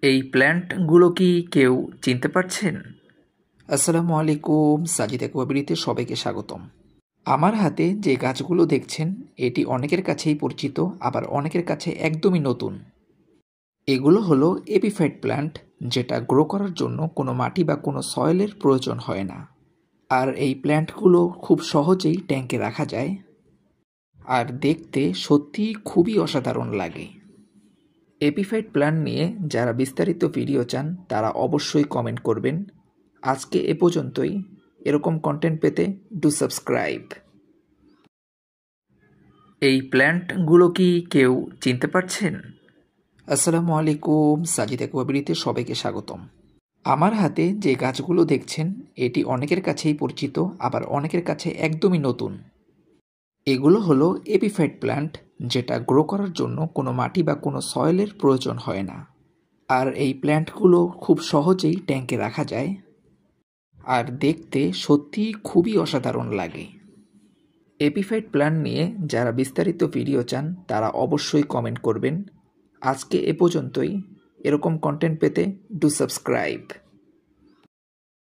এই প্ল্যান্টগুলো কি কেউ চিনতে পারছেন? আসসালামু আলাইকুম, সাজিদ অ্যাকুয়ারিয়াতে সবাইকে স্বাগতম। আমার হাতে যে গাছগুলো দেখছেন এটি অনেকের কাছেই পরিচিত, আবার অনেকের কাছে একদমই নতুন। এগুলো হলো এপিফাইট প্ল্যান্ট, যেটা গ্রো করার জন্য কোনো মাটি বা কোনো সয়েলের প্রয়োজন হয় না। আর এই প্ল্যান্টগুলো খুব সহজেই ট্যাঙ্কে রাখা যায়, আর দেখতে সত্যিই খুবই অসাধারণ লাগে। এপিফাইট প্ল্যান্ট নিয়ে যারা বিস্তারিত ভিডিও চান তারা অবশ্যই কমেন্ট করবেন। আজকে এ পর্যন্তই। এরকম কন্টেন্ট পেতে ডু সাবস্ক্রাইব। এই প্ল্যান্টগুলো কি কেউ চিনতে পারছেন? আসসালামু আলাইকুম, সাজিদ অ্যাকুয়ারিয়াতে সবাইকে স্বাগতম। আমার হাতে যে গাছগুলো দেখছেন এটি অনেকের কাছেই পরিচিত, আবার অনেকের কাছে একদমই নতুন। এগুলো হলো এপিফাইট প্ল্যান্ট, যেটা গ্রো করার জন্য কোনো মাটি বা কোনো সয়েলের প্রয়োজন হয় না। আর এই প্ল্যান্টগুলো খুব সহজেই ট্যাঙ্কে রাখা যায়, আর দেখতে সত্যিই খুবই অসাধারণ লাগে। এপিফাইট প্ল্যান্ট নিয়ে যারা বিস্তারিত ভিডিও চান তারা অবশ্যই কমেন্ট করবেন। আজকে এ পর্যন্তই। এরকম কন্টেন্ট পেতে ডু সাবস্ক্রাইব।